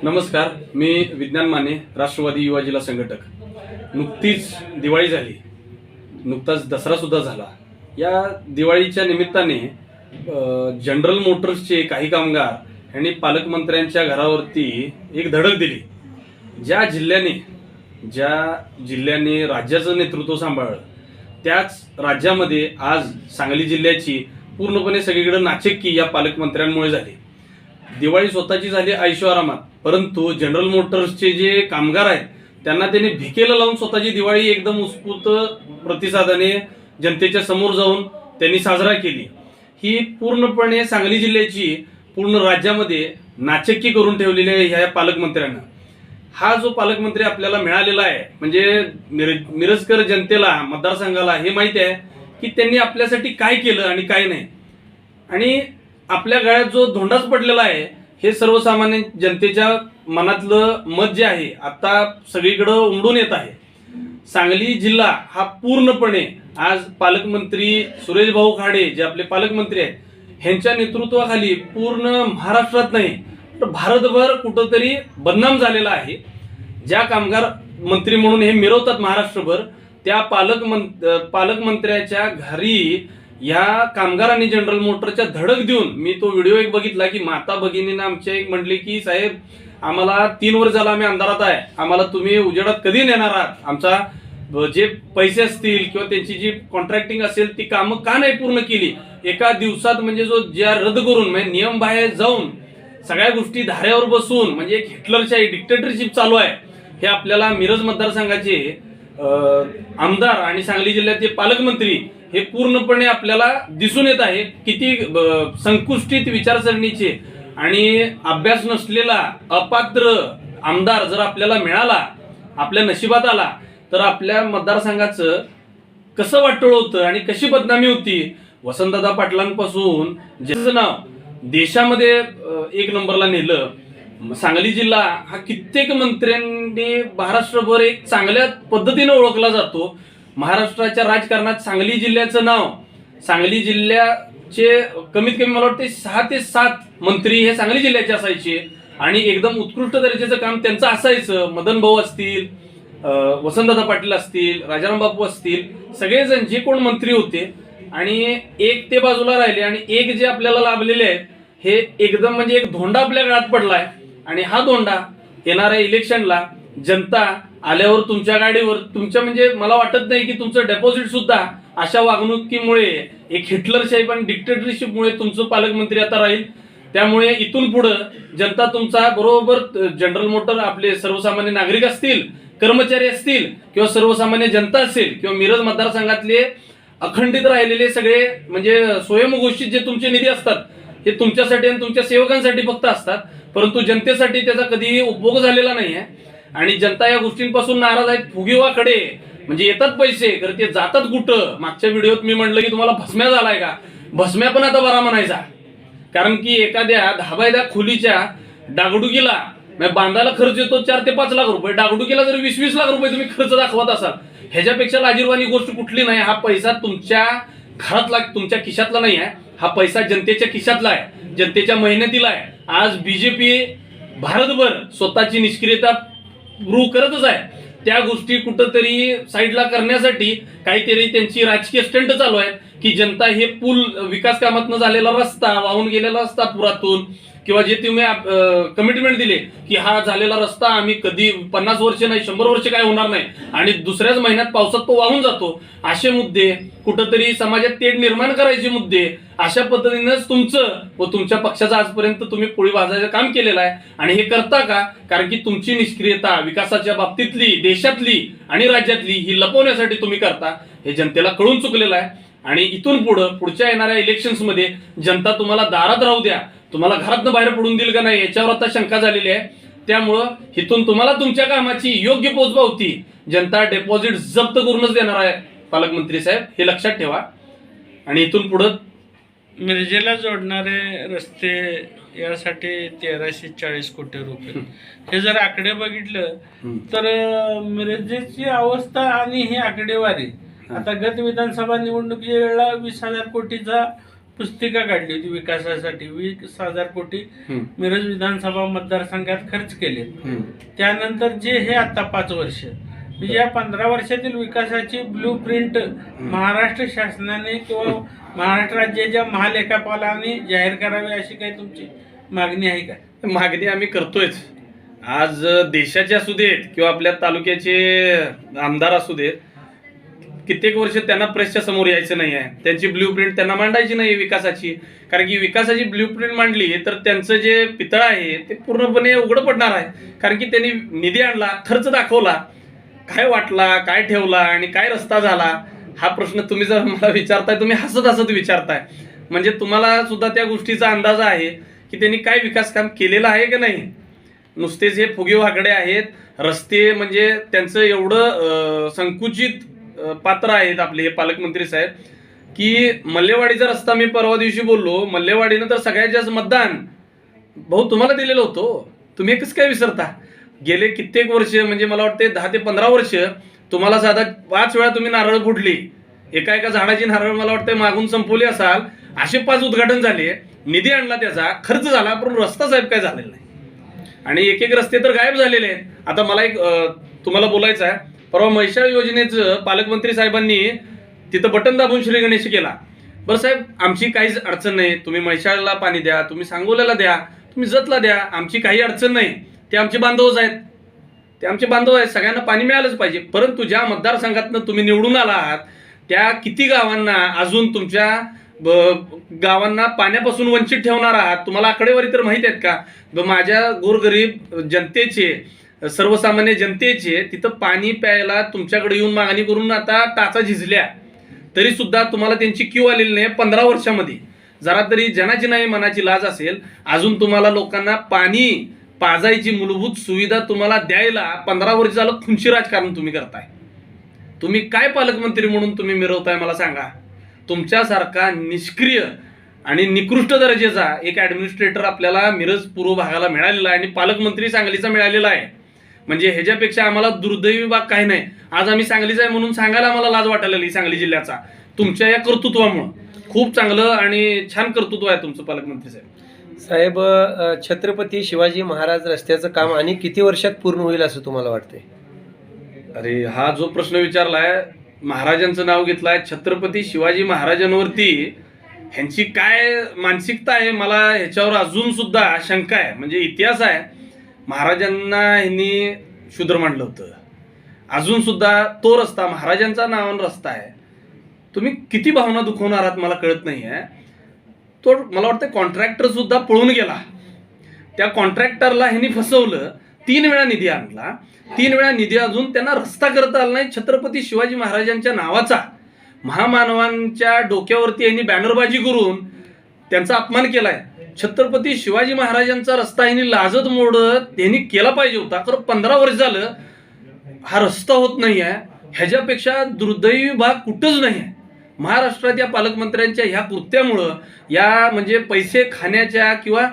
नमस्कार, मी विज्ञान माने, राष्ट्रवादी युवा जिल्हा संघटक। नुकतीच दिवाळी झाली, नुकताच दसरा सुद्धा झाला। या दिवाळीच्या निमित्ताने जनरल मोटर्सचे काही कामगार यांनी पालकमंत्र्यांच्या घरावरती एक धडक दिली। ज्या जिल्ह्याने राज्याचं नेतृत्व सांभाळलं, त्याच राज्यामध्ये आज सांगली जिल्ह्याची पूर्णपणे सगळीकडे नाचक्की या पालकमंत्र्यांमुळे झाली। दिवाळी स्वतःची झाली ऐशोआरामात, परंतु जनरल मोटर्सचे जे कामगार आहेत त्यांना त्यांनी भिकेला लावून स्वतःची दिवाळी एकदम उत्स्फूर्त प्रतिसादाने जनतेच्या समोर जाऊन त्यांनी साजरा केली। ही पूर्णपणे सांगली जिल्ह्याची पूर्ण राज्यामध्ये नाचक्की करून ठेवलेली आहे ह्या पालकमंत्र्यांना। हा जो पालकमंत्री आपल्याला मिळालेला आहे, म्हणजे मिरजकर जनतेला, मतदारसंघाला हे माहिती आहे की त्यांनी आपल्यासाठी काय केलं आणि काय नाही। आणि आपल्या गळ्यात जो धोंडाच पडलेला आहे, हे सर्वसामान्य जनतेच्या मनातलं मत जे आहे आता सगळीकडे उमडून येत आहे। सांगली जिल्हा हा पूर्णपणे आज पालकमंत्री सुरेश भाऊ खाडे जे आपले पालकमंत्री आहेत, ह्यांच्या नेतृत्वाखाली पूर्ण महाराष्ट्रात नाही तर भारतभर कुठंतरी बदनाम झालेला आहे। ज्या कामगार मंत्री म्हणून हे मिरवतात महाराष्ट्रभर, त्या पालकमंत्र्याच्या घरी या कामगारांनी जनरल मोटरच्या धडक देऊन, मी तो व्हिडिओ एक बघितला की माता भगिनींना आमच्या एक म्हणले की साहेब, आम्हाला 3 वर्ष झाला आम्ही अंधारात आहे, आम्हाला तुम्ही उजेडात कधी नेणार आहात, आमचा जे पैसे असतील किंवा त्यांची जी कॉन्ट्रॅक्टिंग असेल ती कामं का नाही पूर्ण केली एका दिवसात, म्हणजे जो ज्या रद्द करून म्हणजे नियम बाहेर जाऊन सगळ्या गोष्टी धाऱ्यावर बसून, म्हणजे एक हिटलरशाही डिक्टेटरशिप चालू आहे। हे आपल्याला मिरज मतदारसंघाचे आमदार आणि सांगली जिल्ह्याचे पालकमंत्री हे पूर्णपणे आपल्याला दिसून येत आहे। किती संकुचित विचारसरणीचे आणि अभ्यास नसलेला अपात्र आमदार जर आपल्याला मिळाला, आपल्या नशिबात आला, तर आपल्या मतदारसंघाचं कसं वाटोळ होतं आणि कशी बदनामी होती। वसंतदादा पाटलांपासून ज्याचं नाव देशामध्ये 1 नंबरला नेलं, सांगली जिल्हा हा कित्येक मंत्र्यांनी महाराष्ट्रभर एक चांगल्या पद्धतीने ओळखला जातो। महाराष्ट्राच्या राजकारणात सांगली जिल्ह्याचं नाव, सांगली जिल्ह्याचे कमीत कमी मला वाटते 6 ते 7 मंत्री हे सांगली जिल्ह्याचे असायचे आणि एकदम उत्कृष्ट दर्जाचं काम त्यांचं असायचं। मदन भाऊ असतील, वसंतदादा पाटील असतील, राजाराम बापू असतील, सगळेजण जे कोण मंत्री होते, आणि एक ते बाजूला राहिले आणि एक जे आपल्याला लाभलेले आहेत, हे एकदम म्हणजे एक धोंडा आपल्या गळ्यात पडलाय। आणि हा धोंडा येणाऱ्या इलेक्शनला जनता आल्यावर तुमच्या गाडीवर, तुमच्या म्हणजे मला वाटत नाही की तुमचं डेपॉझिट सुद्धा अशा वागणुकीमुळे, एक हिटलरशाही पण डिक्टेटरशिपमुळे तुमचं पालकमंत्री आता राहील। त्यामुळे इथून पुढे जनता तुमचा बरोबर, जनरल मोटर आपले सर्वसामान्य नागरिक असतील, कर्मचारी असतील किंवा सर्वसामान्य जनता असेल किंवा मिरज मतदारसंघातले अखंडित राहिलेले सगळे म्हणजे स्वयंघोषित जे तुमचे निधी असतात, हे तुमच्यासाठी आणि तुमच्या सेवकांसाठी फक्त असतात, परंतु जनतेसाठी त्याचा कधीही उपभोग झालेला नाही आहे। आणि जनता या गोष्टींपासून नाराज आहेत। फुगीवाकडे म्हणजे येतात पैसे, तर ते जातात कुठं। मागच्या व्हिडिओत मी म्हटलं की तुम्हाला भस्म्या झालाय का, भस्म्या पण आता बरा म्हणायचा, कारण की एखाद्या 10 बाय 10 खोलीच्या डागडुकीला बांधायला खर्च येतो 4 ते 5 लाख रुपये, डागडुकीला जर 20-20 लाख रुपये तुम्ही खर्च दाखवत असाल, ह्याच्यापेक्षा लाजिरवाणी गोष्ट कुठली नाही। हा पैसा तुमच्या घरातला, तुमच्या खिशातला नाही आहे, हा पैसा जनतेच्या खिशातला आहे, जनतेच्या मेहनतीला आहे। आज बीजेपी भारतभर स्वतःची निष्क्रियता प्रूव्ह करतच आहे। त्या गोष्टी कुठंतरी साईडला करण्यासाठी काहीतरी त्यांची राजकीय स्टंट चालू आहे की जनता हे पूल, विकास कामातनं झालेला रस्ता, वाहून गेलेला रस्ता पुरातून, किंवा जे तुम्ही कमिटमेंट दिले की हा झालेला रस्ता आम्ही कधी 50 वर्ष नाही 100 वर्ष काय होणार नाही, आणि दुसऱ्याच महिन्यात पावसात तो वाहून जातो, असे मुद्दे, कुठंतरी समाजात तेढ निर्माण करायचे मुद्दे, अशा पद्धतीनेच तुमचं व तुमच्या पक्षाचं आजपर्यंत तुम्ही पोळी भाजायचं काम केलेलं आहे। आणि हे करता का, कारण की तुमची निष्क्रियता विकासाच्या बाबतीतली, देशातली आणि राज्यातली ही लपवण्यासाठी तुम्ही करता, हे जनतेला कळून चुकलेलं आहे। आणि इथून पुढच्या येणाऱ्या इलेक्शन्समध्ये जनता तुम्हाला दारात राहू द्या, तुम्हाला घरातनं बाहेर पडून देईल का नाही याच्यावर आता शंका झालेली आहे। त्यामुळं इथून तुम्हाला तुमच्या कामाची योग्य पोचपावती जनता डेपॉझिट जप्त करूनच देणार आहे पालकमंत्री साहेब, हे लक्षात ठेवा। आणि इथून पुढं मिरजेला जोडणारे रस्ते यासाठी 1340 कोटी रुपये, हे जर आकडे बघितलं तर मिरजेची अवस्था आणि ही आकडेवारी, आता गत विधानसभा निवडणुकीच्या वेळेला 20,000 कोटीचा पुस्तिका काढली होती विकासासाठी 20,000 कोटी हम्म. मिरज विधानसभा मतदारसंघात खर्च केले. हम्म. त्यानंतर जे हे आता 5 वर्ष म्हणजे या 15 वर्षातील विकासाची ब्लू प्रिंट महाराष्ट्र शासनाने किंवा महाराष्ट्र राज्याच्या महालेखापालाने जाहीर करावी अशी काही तुमची मागणी आहे का? मागणी आम्ही करतोयच. आज देशाचे असू देत किंवा आपल्या तालुक्याचे आमदार असू देत, कित्येक वर्ष त्यांना प्रेसच्या समोर यायचं नाही आहे. त्यांची ब्ल्यू प्रिंट त्यांना मांडायची नाही विकासाची. कारण की विकासाची ब्ल्यू प्रिंट मांडली तर त्यांचं जे पितळ आहे ते पूर्णपणे उघडं पडणार आहे. कारण की त्यांनी निधी आणला, खर्च दाखवला, काय वाटला, काय ठेवला आणि काय रस्ता झाला, हा प्रश्न तुम्ही जर मला विचारताय, तुम्ही हसत हसत विचारताय, म्हणजे तुम्हाला सुद्धा त्या गोष्टीचा अंदाज आहे की त्यांनी काय विकास काम केलेलं आहे की नाही. नुसतेच हे फुगे वाकडे आहेत. रस्ते म्हणजे त्यांचं एवढं संकुचित पात्र आहेत आपले हे पालकमंत्री साहेब की मल्लेवाडीचा रस्ता मी परवा दिवशी बोललो, मल्लेवाडीनं तर सगळ्यात जास्त मतदान भाऊ तुम्हाला दिलेलं होतं. तुम्ही कसं काय विसरता? गेले कित्येक वर्ष म्हणजे मला वाटते 10 ते 15 वर्ष तुम्हाला साधा 5 वेळा तुम्ही नारळ फुटली. एका झाडाची नारळ मला वाटते मागून संपवली असाल, असे 5 उद्घाटन झाले, निधी आणला, त्याचा खर्च झाला, पण रस्ता साहेब काय झालेला नाही. आणि एक रस्ते तर गायब झालेले आहेत. आता मला एक तुम्हाला बोलायचं आहे, परवा म्हैसाळ योजनेचं पालकमंत्री साहेबांनी तिथं बटन दाबून श्री गणेश केला. बरं साहेब, आमची काहीच अडचण नाही, तुम्ही म्हैसाळला पाणी द्या, तुम्ही सांगोल्याला द्या, तुम्ही जतला द्या, आमची काही अडचण नाही, ते आमचे बांधवच आहेत, ते आमचे बांधव आहेत, सगळ्यांना पाणी मिळालंच पाहिजे. परंतु ज्या मतदारसंघातनं तुम्ही निवडून आला आहात त्या किती गावांना अजून तुमच्या गावांना पाण्यापासून वंचित ठेवणार आहात? तुम्हाला आकडेवारी तर माहित आहेत का? माझ्या गोरगरीब जनतेचे, सर्वसामान्य जनतेचे तिथं पाणी प्यायला तुमच्याकडे येऊन मागणी करून आता टाचा झिजल्या, तरी सुद्धा तुम्हाला त्यांची क्यू आलेली नाही. 15 वर्षामध्ये जरा तरी जनाची नाही मनाची लाज असेल, अजून तुम्हाला लोकांना पाणी पाजायची मूलभूत सुविधा तुम्हाला द्यायला 15 वर्ष झालं खुंची राजकारण तुम्ही करताय. तुम्ही काय पालकमंत्री म्हणून तुम्ही मिरवताय मला सांगा? तुमच्यासारखा निष्क्रिय आणि निकृष्ट दर्जाचा एक ॲडमिनिस्ट्रेटर आपल्याला मिरज पूर्व भागाला मिळालेला आहे आणि पालकमंत्री सांगलीचा मिळालेला आहे. म्हणजे ह्याच्यापेक्षा आम्हाला दुर्दैवी बाग काही नाही. आज आम्ही सांगलीचा आहे म्हणून सांगायला आम्हाला लाज वाटायला लागली सांगली जिल्ह्याचा, तुमच्या या कर्तृत्वामुळं. खूप चांगलं आणि छान कर्तृत्व आहे तुमचं पालकमंत्री साहेब. साहेब, छत्रपती शिवाजी महाराज रस्त्याचं काम आणि किती वर्षात पूर्ण होईल असं तुम्हाला वाटते? अरे, हा जो प्रश्न विचारलाय, महाराजांचं नाव घेतलंय, छत्रपती शिवाजी महाराजांवरती ह्यांची काय मानसिकता आहे मला ह्याच्यावर अजून सुद्धा शंका आहे. म्हणजे इतिहास आहे, महाराजांना ह्यांनी शूद्र मांडलं होतं, अजून सुद्धा तो रस्ता महाराजांचा नावानं रस्ता आहे. तुम्ही किती भावना दुखवणार आहात मला कळत नाही आहे. तो मला वाटतं कॉन्ट्रॅक्टर सुद्धा पळून गेला, त्या कॉन्ट्रॅक्टरला ह्यांनी फसवलं, 3 वेळा निधी आणला, 3 वेळा निधी अजून त्यांना रस्ता करता आला नाही. छत्रपती शिवाजी महाराजांच्या नावाचा महामानवांच्या डोक्यावरती यांनी बॅनरबाजी करून त्यांचा अपमान केलाय. छत्रपती शिवाजी महाराजांचा रस्ता यांनी लाजत मोडत यांनी केला पाहिजे होता, खरं 15 वर्ष झालं हा रस्ता होत नाही आहे. ह्याच्यापेक्षा दुर्दैवी भाग कुठंच नाही आहे. महाराष्ट्रात या पालकमंत्र्यांच्या ह्या कृत्यामुळं, या म्हणजे पैसे खाण्याच्या किंवा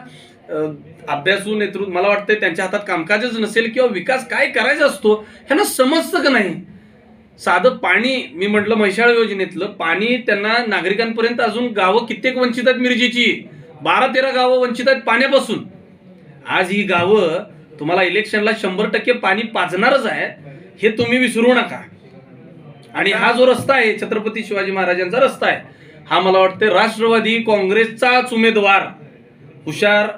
अभ्यासू नेतृत्व, मला वाटतं त्यांच्या हातात कामकाजच नसेल किंवा विकास काय करायचा असतो ह्यांना समजतं का नाही? साधं पाणी, मी म्हटलं म्हैसाळ योजनेतलं पाणी त्यांना नागरिकांपर्यंत अजून गावं कित्येक वंचित आहेत. मिरजेची 12-13 गावं वंचित आहेत पाण्यापासून. आज ही गावं तुम्हाला इलेक्शनला 100% पाणी पाजणारच आहे, हे तुम्ही विसरू नका. आणि हा जो रस्ता आहे छत्रपती शिवाजी महाराजांचा रस्ता आहे, हा मला वाटतं राष्ट्रवादी काँग्रेसचाच उमेदवार, हुशार,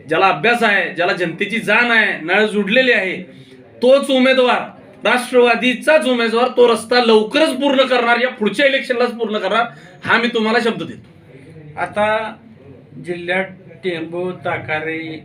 ज्याला अभ्यास आहे, ज्याला जनतेची जाण आहे, नळ जुडलेली आहे, तोच उमेदवार, राष्ट्रवादीचाच उमेदवार तो रस्ता लवकरच पूर्ण करणार, या पुढच्या इलेक्शनलाच पूर्ण करणार, हा मी तुम्हाला शब्द देतो. आता जिल्ह्यात टेंभू, ताकारी,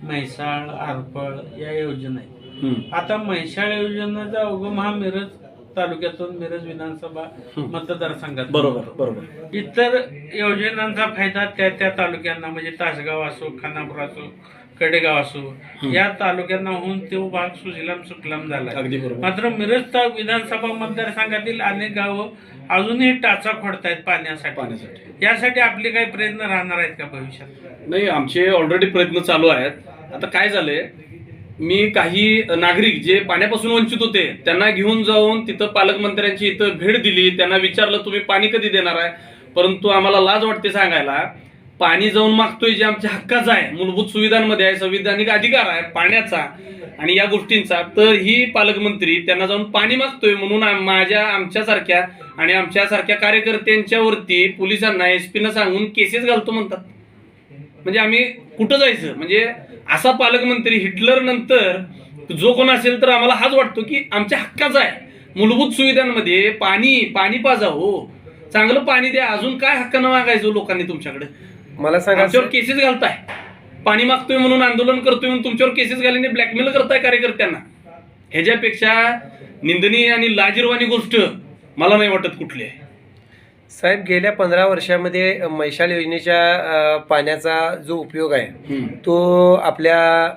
म्हैसाळ, आरपळ या योजना आहेत. आता म्हैसाळ योजनेचा उगम हा मिरज तालुक्यातून मिरज विधानसभा मतदारसंघात. बरोबर. इतर योजनांचा फायदा त्या तालुक्यांना म्हणजे तासगाव असो, खानापूर असो, कडेगाव असो या तालुक्यांना होऊन तो भाग सुजलाम सुफलाम झाला. अगदी बरोबर. मात्र मिरज विधानसभा मतदारसंघातील अनेक गावं अजूनही टाचा फोडतायत पाण्यासाठी. यासाठी आपले काही प्रयत्न राहणार आहेत का भविष्यात? नाही, आमचे ऑलरेडी प्रयत्न चालू आहेत. आता काय झालंय, मी काही नागरिक जे पाण्यापासून वंचित होते त्यांना घेऊन जाऊन तिथं पालकमंत्र्यांची इथं भेट दिली, त्यांना विचारलं तुम्ही पाणी कधी देणार आहे. परंतु आम्हाला लाज वाटते सांगायला, पाणी जाऊन मागतोय जे आमच्या हक्काचं आहे, मूलभूत सुविधांमध्ये आहे, संविधानिक अधिकार आहे पाण्याचा आणि या गोष्टींचा, तर ही पालकमंत्री त्यांना जाऊन पाणी मागतोय म्हणून आमच्यासारख्या आणि आमच्यासारख्या कार्यकर्त्यांच्यावरती पोलिसांना SP सांगून केसेस घालतो म्हणतात. म्हणजे आम्ही कुठं जायचं? म्हणजे असा पालकमंत्री हिटलर नंतर जो कोण असेल तर आम्हाला हाच वाटतो की आमच्या हक्काचा आहे. मूलभूत सुविधांमध्ये पाणी पाजा हो, चांगलं पाणी द्या, अजून काय हक्कानं मागायचं लोकांनी तुमच्याकडे? मला सांगा आमच्यावर केसेस घालताय, पाणी मागतोय म्हणून, आंदोलन करतोय म्हणून तुमच्यावर केसेस घालणे, ब्लॅकमेल करताय कार्यकर्त्यांना. ह्याच्यापेक्षा निंदनीय आणि लाजिरवाणी गोष्ट मला नाही वाटत कुठली आहे. साहेब, गेल्या 15 वर्षामध्ये मैशाल योजनेच्या पाण्याचा जो उपयोग आहे तो आपल्या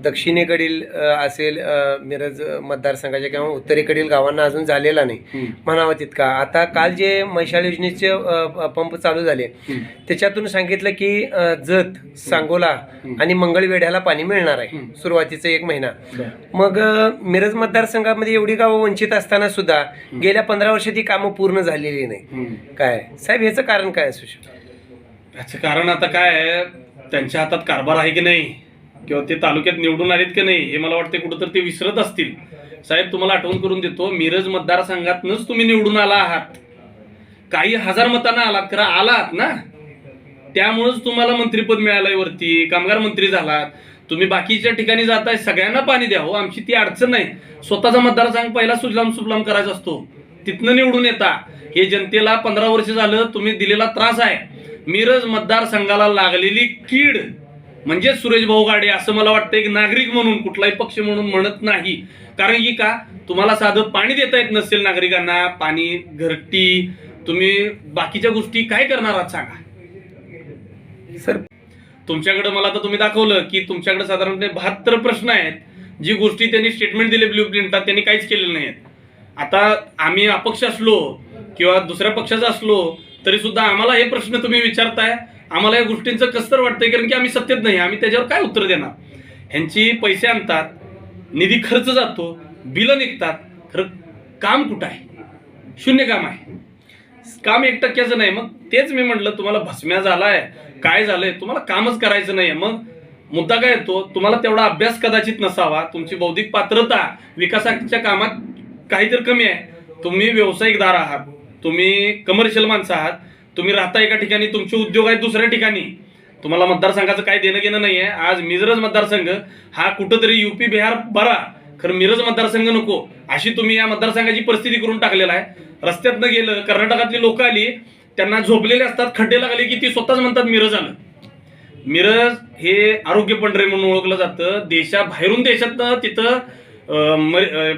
दक्षिणेकडील असेल मिरज मतदारसंघाच्या किंवा उत्तरेकडील गावांना अजून झालेला नाही म्हणावं तितका. आता काल जे मैशाल योजनेचे पंप चालू झाले त्याच्यातून सांगितलं की जत, सांगोला आणि मंगळवेढ्याला पाणी मिळणार आहे सुरुवातीचा 1 महिना. मग मिरज मतदारसंघामध्ये एवढी गावं वंचित असताना सुद्धा गेल्या 15 वर्षात ही कामं पूर्ण झालेली नाही. काय साहेब, ह्याचं कारण काय असू शकतं? याचं कारण आता काय आहे, त्यांच्या हातात कारभार आहे की नाही किंवा ते तालुक्यात निवडून आलेत की नाही हे मला वाटते कुठंतरी ते विसरत असतील. साहेब, तुम्हाला आठवण करून देतो, मिरज मतदारसंघातनंच तुम्ही निवडून आला आहात. काही हजार मतांना आलात, खरं आलात ना, त्यामुळेच तुम्हाला मंत्रिपद मिळालंय, वरती कामगार मंत्री झालात. तुम्ही बाकीच्या ठिकाणी जाताय, सगळ्यांना पाणी द्या हो, आमची ती अडचण नाही. स्वतःचा मतदारसंघ पहिला सुजलाम सुफलाम करायचा असतो, तिथनं निवडून येता. हे जनतेला 15 वर्ष झालं तुम्ही दिलेला त्रास आहे. मिरज मतदारसंघाला लागलेली कीड म्हणजे सुरेश भाऊ गाडे, असं मला वाटतं एक नागरिक म्हणून, कुठलाही पक्ष म्हणून म्हणत नाही. कारण की का, तुम्हाला साधं पाणी देता येत नसेल नागरिकांना, पाणी, घरटी, तुम्ही बाकीच्या गोष्टी काय करणार आहात सांगा सर? तुमच्याकडे मला तर तुम्ही दाखवलं की तुमच्याकडे साधारणपणे 72 प्रश्न आहेत, जी गोष्टी त्यांनी स्टेटमेंट दिले ब्ल्यू प्रिंटात, त्यांनी काहीच केलेलं नाही. आता आम्ही अपक्ष असलो किंवा दुसऱ्या पक्षाचा असलो तरी सुद्धा आम्हाला हे प्रश्न तुम्ही विचारताय, आम्हाला या गोष्टींचं कसतर वाटतंय, कारण की आम्ही सत्तेत नाही, आम्ही त्याच्यावर काय उत्तर देणार? ह्यांची पैसे आणतात, निधी खर्च जातो, बिलं निघतात, खरं काम कुठं आहे? शून्य काम आहे, काम 1% नाही. मग तेच मी म्हटलं, तुम्हाला भस्म्या झालाय, काय झालंय, तुम्हाला कामच करायचं नाही. मग मुद्दा काय येतो, तुम्हाला तेवढा अभ्यास कदाचित नसावा, तुमची बौद्धिक पात्रता विकासाच्या कामात काहीतरी कमी आहे. तुम्ही व्यावसायिकदार आहात, तुम्ही कमर्शियल माणसं आहात, तुम्ही राहता एका ठिकाणी, तुमचे उद्योग आहेत दुसऱ्या ठिकाणी, तुम्हाला मतदारसंघाचं काय देणं घेणं नाही आहे. आज मिरज मतदारसंघ हा कुठंतरी UP बिहार बरा, खरं मिरज मतदारसंघ नको, अशी तुम्ही या मतदारसंघाची परिस्थिती करून टाकलेला आहे. रस्त्यातनं गेलं, कर्नाटकातली लोक आली, त्यांना झोपलेले असतात, खड्डे लागले की ती स्वतःच म्हणतात मिरज आलं. मिरज हे आरोग्य पंढरी म्हणून ओळखलं जातं. बाहेरून देशातनं तिथं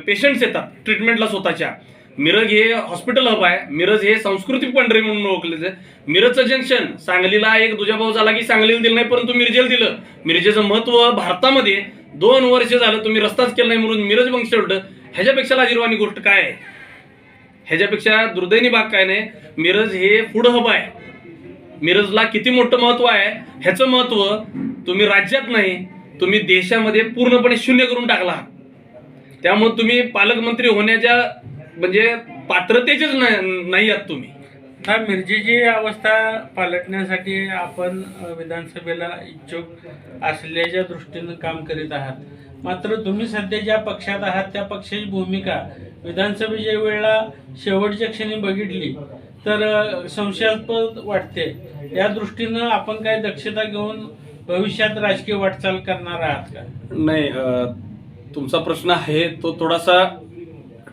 पेशंट्स येतात ट्रीटमेंटला स्वतःच्या. मिरज हे हॉस्पिटल हब आहे, मिरज हे सांस्कृतिक पंढरी म्हणून ओळखले जाते. मिरजचं जंक्शन, सांगलीला एक दुजाभाऊ झाला की सांगलीला दिलं नाही, परंतु मिरजेला दिलं. मिरजेचं महत्व भारतामध्ये 2 वर्ष झालं तुम्ही रस्ताच केला नाही म्हणून मिरज बंक सोडलं. ह्याच्यापेक्षा लाजिरवाणी गोष्ट काय आहे? ह्याच्यापेक्षा दुर्दैवी भाग काय नाही. मिरज हे फूड हब आहे, मिरजला किती मोठं महत्व आहे, ह्याचं महत्व तुम्ही राज्यात नाही, तुम्ही देशामध्ये पूर्णपणे शून्य करून टाकला. त्यामुळे तुम्ही पालकमंत्री होण्याच्या म्हणजे पात्रतेचेच नाही आहात तुम्ही. हा, मिरजेची अवस्था पालटण्यासाठी आपण विधानसभेला इच्छुक असल्याच्या दृष्टीनं काम करीत आहात. मात्र तुम्ही सध्या ज्या पक्षात आहात त्या पक्षाची भूमिका विधानसभेच्या वेळेला शेवटच्या क्षणी बघितली तर संशयास्पद वाटते. या दृष्टीनं आपण काय दक्षता घेऊन भविष्यात राजकीय वाटचाल करणार आहात का? नाही, तुमचा प्रश्न आहे तो थोडासा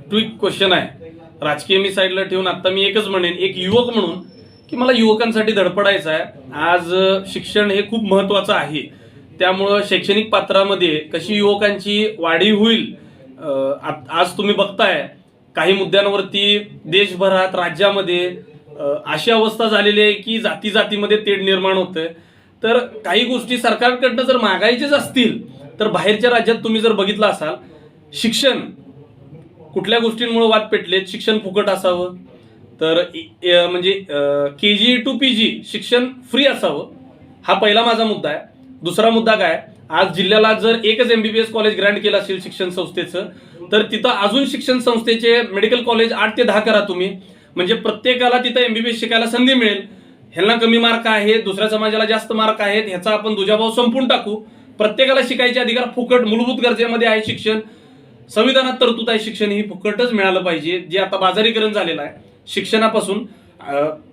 ट्विक क्वेश्चन आहे. राजकीय मी साईडला ठेवून आता मी एकच म्हणेन, एक युवक म्हणून, की मला युवकांसाठी धडपडायचं आहे. आज शिक्षण हे खूप महत्त्वाचं आहे, त्यामुळं शैक्षणिक पात्रामध्ये कशी युवकांची वाढीव होईल. आज तुम्ही बघताय काही मुद्द्यांवरती देशभरात, राज्यामध्ये अशी अवस्था झालेली आहे की जाती जातीमध्ये तेढ निर्माण होतंय. तर काही गोष्टी सरकारकडनं जर मागायच्याच असतील तर बाहेरच्या राज्यात तुम्ही जर बघितलं असाल, शिक्षण कुठल्या गोष्टींमुळे वाद पेटलेत, शिक्षण फुकट असावं, तर म्हणजे KG to PG शिक्षण फ्री असावं, हा पहिला माझा मुद्दा आहे. दुसरा मुद्दा काय, आज जिल्ह्याला जर एकच MBBS कॉलेज ग्रँट केलं असेल शिक्षण संस्थेचं, तर तिथं अजून शिक्षण संस्थेचे मेडिकल कॉलेज 8 ते 10 करा तुम्ही. म्हणजे प्रत्येकाला तिथं एमबीबीएस शिकायला संधी मिळेल. ह्यांना कमी मार्क आहे, दुसऱ्या समाजाला जास्त मार्क आहेत, ह्याचा आपण दुजाभाव संपून टाकू. प्रत्येकाला शिकायचे अधिकार फुकट, मूलभूत गरजेमध्ये आहे शिक्षण, संविधानात तरतूद आहे शिक्षण, ही फुकटच मिळालं पाहिजे. जे आता बाजारीकरण झालेलं आहे शिक्षणापासून,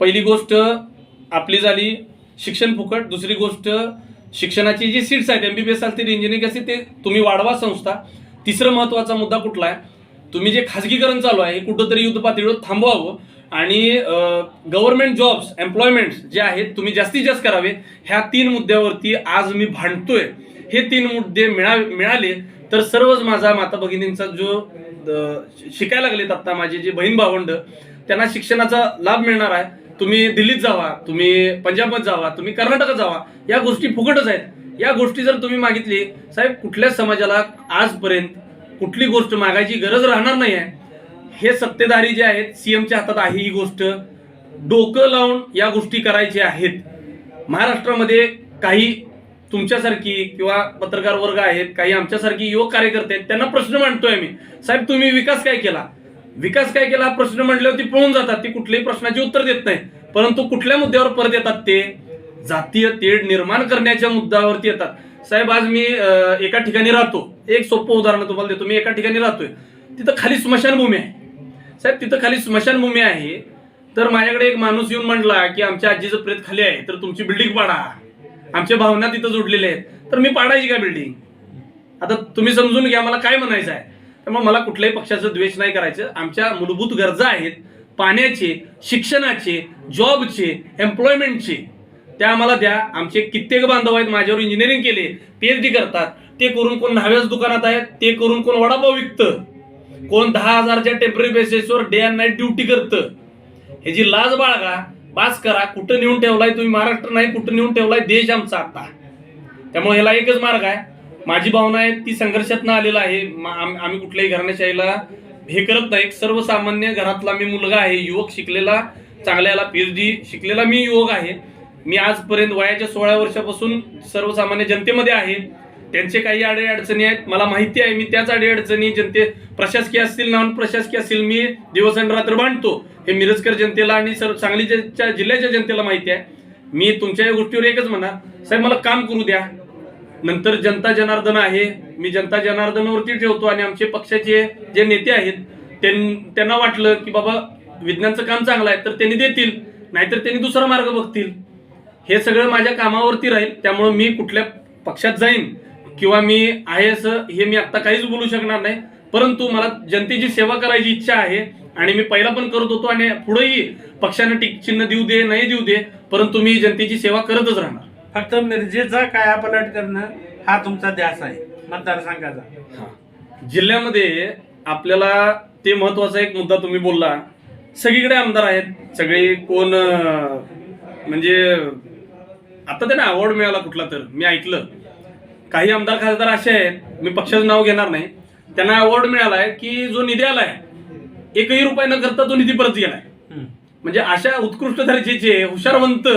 पहिली गोष्ट आपली झाली शिक्षण फुकट. दुसरी गोष्ट शिक्षणाची जी सीट्स आहेत, एमबीबीएस असतील, इंजिनिअरिंग असतील, ते तुम्ही वाढवा संस्था. तिसरं महत्वाचा मुद्दा कुठला आहे, तुम्ही जे खाजगीकरण चालू आहे हे कुठंतरी युद्ध पातळीवर थांबवावं आणि गव्हर्नमेंट जॉब्स, एम्प्लॉयमेंट जे आहेत तुम्ही जास्तीत जास्त करावे. ह्या 3 मुद्द्यावरती आज मी भांडतोय. हे 3 मुद्दे मिळाले तर सर्वच माझा माता भगिनींचा जो शिकायला लागलेत आता माझे जे बहीण भावंड, त्यांना शिक्षणाचा लाभ मिळणार आहे. तुम्ही दिल्लीत जावा, तुम्ही पंजाबमध्ये जावा, तुम्ही कर्नाटकात जावा, या गोष्टी फुकटच आहेत. या गोष्टी जर तुम्ही मागितली साहेब, कुठल्याच समाजाला आजपर्यंत कुठली गोष्ट मागायची गरज राहणार नाही आहे. हे सत्तेधारी जे आहेत, सीएमच्या हातात आहे ही गोष्ट. डोकं लावून या गोष्टी करायच्या आहेत. महाराष्ट्रामध्ये काही तुमच्यासारखी किंवा पत्रकार वर्ग आहेत, काही आमच्यासारखी युवक कार्यकर्ते आहेत, त्यांना प्रश्न मांडतोय मी, साहेब तुम्ही विकास काय केला, विकास काय केला, प्रश्न मांडल्यावरती पळून जातात. ती कुठल्याही प्रश्नाची उत्तर देत नाही. परंतु कुठल्या मुद्द्यावर परत येतात, ते जातीय तेढ निर्माण करण्याच्या मुद्द्यावरती येतात. साहेब आज मी एका ठिकाणी राहतो, एक सोपं उदाहरण तुम्हाला देतो. मी एका ठिकाणी राहतोय, तिथं खाली स्मशानभूमी आहे. साहेब तिथं खाली स्मशानभूमी आहे, तर माझ्याकडे एक माणूस येऊन म्हटला की आमच्या आजीचं प्रेत खाली आहे, तर तुमची बिल्डिंग पाडा, आमच्या भावना तिथं जोडलेल्या आहेत. तर मी पाडायची का बिल्डिंग? आता तुम्ही समजून घ्या मला काय म्हणायचं आहे. त्यामुळे मला कुठल्याही पक्षाचं द्वेष नाही करायचं. आमच्या मूलभूत गरजा आहेत, पाण्याचे, शिक्षणाचे, जॉबचे, एम्प्लॉयमेंटचे, त्या आम्हाला द्या. आमचे कित्येक बांधव आहेत माझ्यावर इंजिनिअरिंग केले, पीएचडी करतात. ते करून कोण न्हाव्याच दुकानात आहेत, ते करून कोण वडापाव विकतं, कोण 10,000च्या टेम्पररी बेसिसवर डे अँड नाईट ड्युटी करतं. ह्याची लाज बाळगा, बास करा. कुठं नेऊन ठेवलाय तुम्ही महाराष्ट्र, नाही कुठं नेऊन ठेवलाय देश आमचा आता. त्यामुळे ह्याला एकच मार्ग आहे. माझी भावना आहे ती संघर्षातनं आलेला आहे. आम्ही कुठल्याही घराण्याशाहीला हे करत नाही. सर्वसामान्य घरातला मी मुलगा आहे, युवक, शिकलेला, चांगल्याला पीएचडी शिकलेला मी युवक आहे. मी आजपर्यंत वयाच्या 16 वर्षापासून सर्वसामान्य जनतेमध्ये आहे. त्यांचे काही अडचणी आहेत मला माहिती आहे. मी त्याच अडचणी प्रशासकीय असतील, नॉन प्रशासकीय असतील, मी दिवस आणि रात्र भांडतो. हे मिरजकर जनतेला आणि सांगलीच्या जिल्ह्याच्या जनतेला माहिती आहे. मी तुमच्या या गोष्टीवर एकच म्हणा, साहेब मला काम करू द्या. नंतर जनता जनार्दन आहे, मी जनता जनार्दनावरती ठेवतो. आणि आमचे पक्षाचे जे नेते आहेत त्यांना वाटलं की बाबा विज्ञानचं काम चांगलं आहे तर त्यांनी देतील, नाहीतर त्यांनी दुसरा मार्ग बघतील. हे सगळं माझ्या कामावरती राहील. त्यामुळे मी कुठल्या पक्षात जाईन किंवा मी आहे असं हे मी आता काहीच बोलू शकणार नाही. परंतु मला जनतेची सेवा करायची इच्छा आहे आणि मी पहिला पण करत होतो आणि पुढेही पक्षानं टिक चिन्ह देऊ दे नाही देऊ दे, परंतु मी जनतेची सेवा करतच राहणार. फक्त मिरजेचा कायापालट करणं हा तुमचा ध्यास आहे मतदारसंघाचा. जिल्ह्यामध्ये आपल्याला ते महत्वाचा एक मुद्दा तुम्ही बोलला. सगळीकडे आमदार आहेत, सगळे कोण म्हणजे आता त्यांना अवॉर्ड मिळाला कुठला तर मी ऐकलं. काही आमदार खासदार असे आहेत, मी पक्षाचं नाव घेणार नाही, त्यांना अवॉर्ड मिळालाय की जो निधी आलाय 1ही रुपया न करता तो निधी परत गेलाय. म्हणजे अशा उत्कृष्ट दर्जाचे हुशारवंत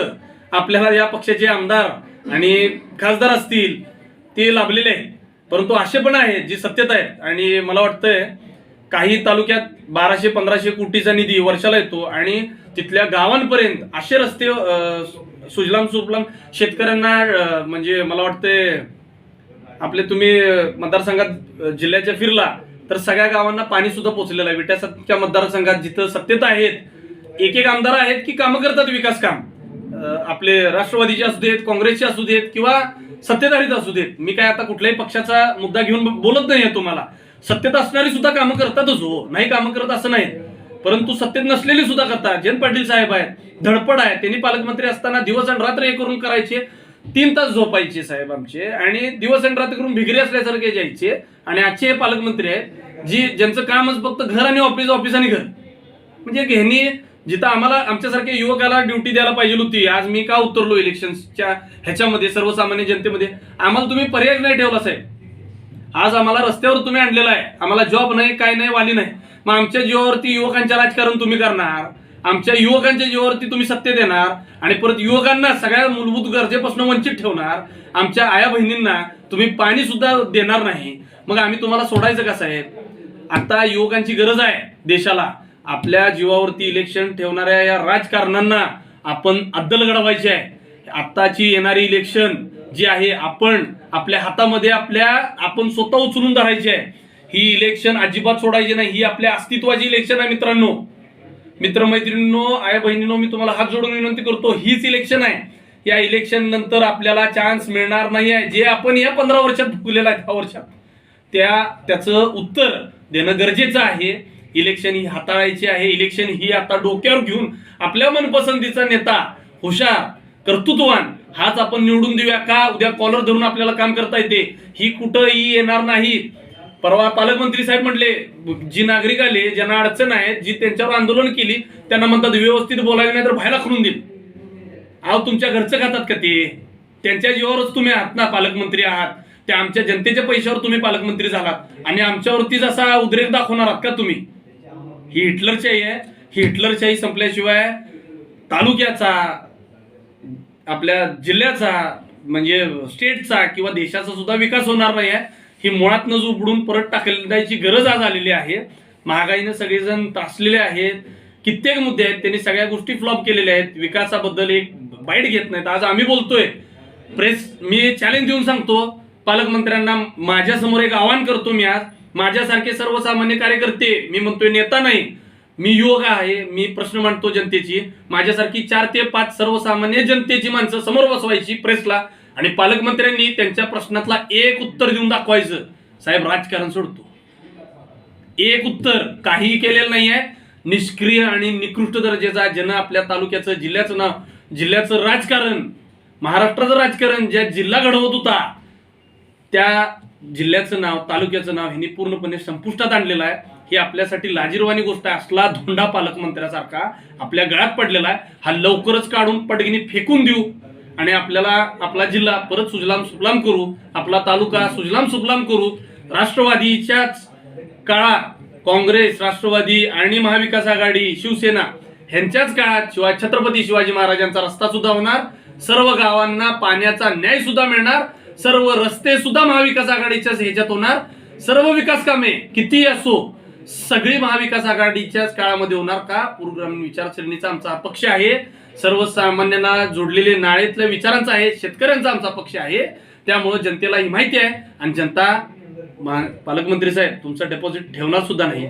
आपल्याला या पक्षाचे आमदार आणि खासदार असतील ते लाभलेले आहेत. परंतु असे पण आहेत जी सत्तेत आहेत. आणि मला वाटतंय काही तालुक्यात 1200-1500 कोटीचा निधी वर्षाला येतो आणि तिथल्या गावांपर्यंत असे रस्ते सुजलाम सुफलाम शेतकऱ्यांना, म्हणजे मला वाटतंय आपले तुम्ही मतदारसंघात जिल्ह्याच्या फिरला तर सगळ्या गावांना पाणी सुद्धा पोहोचलेलं आहे. विट्याच्या मतदारसंघात जिथं सत्तेत आहेत एक आमदार आहेत की कामं करतात, विकास काम आपले राष्ट्रवादीचे असू देत, काँग्रेसचे असू देत किंवा सत्तेधारीत असू देत. मी काय आता कुठल्याही पक्षाचा मुद्दा घेऊन बोलत नाहीये तुम्हाला. सत्तेत असणारी सुद्धा कामं करतातच, हो नाही कामं करत असं नाही, परंतु सत्तेत नसलेली सुद्धा करतात. जयंत पाटील साहेब आहेत, धडपड आहे. त्यांनी पालकमंत्री असताना दिवस आणि रात्र हे करून करायचे, 3 तास झोपायचे साहेब आमचे आणि दिवस आणि रात्र करून भिगरी असल्यासारखे जायचे. आणि आजचे हे पालकमंत्री आहेत ज्यांचं कामच फक्त घर आणि ऑफिस आणि घर. म्हणजे ह्यांनी जिथं आम्हाला आमच्यासारख्या युवकाला ड्युटी द्यायला पाहिजे होती, आज मी का उतरलो इलेक्शनच्या ह्याच्यामध्ये सर्वसामान्य जनतेमध्ये, आम्हाला तुम्ही पर्याय नाही ठेवला साहेब. आज आम्हाला रस्त्यावर तुम्ही आणलेला आहे, आम्हाला जॉब नाही, काय नाही, वाली नाही. मग आमच्या जीवावरती युवकांच्या राजकारण तुम्ही करणार, आमच्या युवकांच्या जीवावरती तुम्ही सत्तेत येणार आणि परत युवकांना सगळ्या मूलभूत गरजेपासून वंचित ठेवणार. आमच्या आया बहिणींना तुम्ही पाणी सुद्धा देणार नाही. मग आम्ही तुम्हाला सोडायचं कसं आहे? आता युवकांची गरज आहे देशाला. आपल्या जीवावरती इलेक्शन ठेवणाऱ्या या राजकारणांना आपण अद्दल घडवायची आहे। आत्ताची येणारी इलेक्शन जी आहे आपण आपल्या हातामध्ये आपण स्वतः उचलून धरायची आहे। ही इलेक्शन अजिबात सोडायची नाही। ही आपल्या अस्तित्वाची इलेक्शन आहे मित्रांनो, मित्रमैत्रिणींनो, आई बहिणींनो, मी तुम्हाला हात जोडून विनंती करतो, हीच इलेक्शन आहे। या इलेक्शन नंतर आपल्याला चान्स मिळणार नाही आहे। जे आपण या 15 वर्षात भुगलेलं आहे 10 वर्षात त्याचं उत्तर देणं गरजेचं आहे। इलेक्शन ही हाताळायची आहे। इलेक्शन ही आता डोक्यावर घेऊन आपल्या मनपसंतीचा नेता, हुशार, कर्तृत्ववान हाच आपण निवडून देऊया का? उद्या कॉलर धरून आपल्याला काम करता येते, ही कुठंही येणार नाही। परवा पालकमंत्री साहेब म्हटले, जी नागरिक आले, ज्यांना अडचण आहे, जी त्यांच्यावर आंदोलन केली, त्यांना म्हणतात व्यवस्थित बोलायला नाही तर बाहेर खणून देईल। अहो, तुमच्या घरचं खातात का ते? त्यांच्या जीवावरच तुम्ही आहात ना, पालकमंत्री आहात। त्या आमच्या जनतेच्या पैशावर तुम्ही पालकमंत्री झालात आणि आमच्यावरती जसा उद्रेक दाखवणार आहात का तुम्ही? ही हिटलरशाही आहे। ही हिटलरशाही संपल्याशिवाय तालुक्याचा, आपल्या जिल्ह्याचा, म्हणजे स्टेटचा किंवा देशाचा सुद्धा विकास होणार नाही आहे। ही मुळातनं उपडून परत टाकण्याची गरज आज आलेली आहे। महागाईनं सगळेजण त्रासलेले आहेत, कित्येक मुद्दे आहेत, त्यांनी सगळ्या गोष्टी फ्लॉप केलेल्या आहेत। विकासाबद्दल एक बाईट घेत नाहीत। आज आम्ही बोलतोय, मी चॅलेंज देऊन सांगतो पालकमंत्र्यांना, माझ्या समोर एक आवाहन करतो मी आज, माझ्यासारखे सर्वसामान्य कार्यकर्ते, मी म्हणतोय नेता नाही, मी युवक आहे, मी प्रश्न मांडतो जनतेची, माझ्यासारखी 4 ते 5 सर्वसामान्य जनतेची माणसं समोर बसवायची प्रेसला आणि पालकमंत्र्यांनी त्यांच्या प्रश्नातला एक उत्तर देऊन दाखवायचं। साहेब, राजकारण सोडतो, एक उत्तर काहीही केलेलं नाहीये, निष्क्रिय आणि निकृष्ट दर्जाचा, ज्यानं आपल्या तालुक्याचं, जिल्ह्याचं नाव, जिल्ह्याचं राजकारण, महाराष्ट्राचं राजकारण ज्या जिल्हा घडवत होता त्या जिल्ह्याचं नाव, तालुक्याचं नाव ह्यांनी पूर्णपणे संपुष्टात आणलेलं आहे। ही आपल्यासाठी लाजिरवाणी गोष्ट आहे। असला धोंडा पालकमंत्र्यासारखा आपल्या गळ्यात पडलेला आहे, हा लवकरच काढून पडगिनी फेकून देऊ आणि आपल्याला आपला जिल्हा परत सुजलाम सुफलाम करू, आपला तालुका सुजलाम सुफलाम करू। राष्ट्रवादीच्याच काळात काँग्रेस, राष्ट्रवादी आणि महाविकास आघाडी, शिवसेना ह्यांच्याच काळात छत्रपती शिवाजी महाराजांचा रस्ता सुद्धा होणार, सर्व गावांना पाण्याचा न्याय सुद्धा मिळणार, सर्व रस्ते सुद्धा महाविकास आघाडीच्याच ह्याच्यात होणार, सर्व विकास कामे किती असो सगळी महाविकास आघाडीच्याच काळामध्ये होणार का? पूर्वग्रामीण विचारसरणीचा आमचा हा पक्ष आहे, सर्वसामान्यांना जोडलेले नाळेतल्या विचारांचा आहे, शेतकऱ्यांचा आमचा पक्ष आहे। त्यामुळे जनतेला ही माहिती आहे आणि जनता पालकमंत्री साहेब तुमचं डिपॉझिट ठेवणार सुद्धा नाही।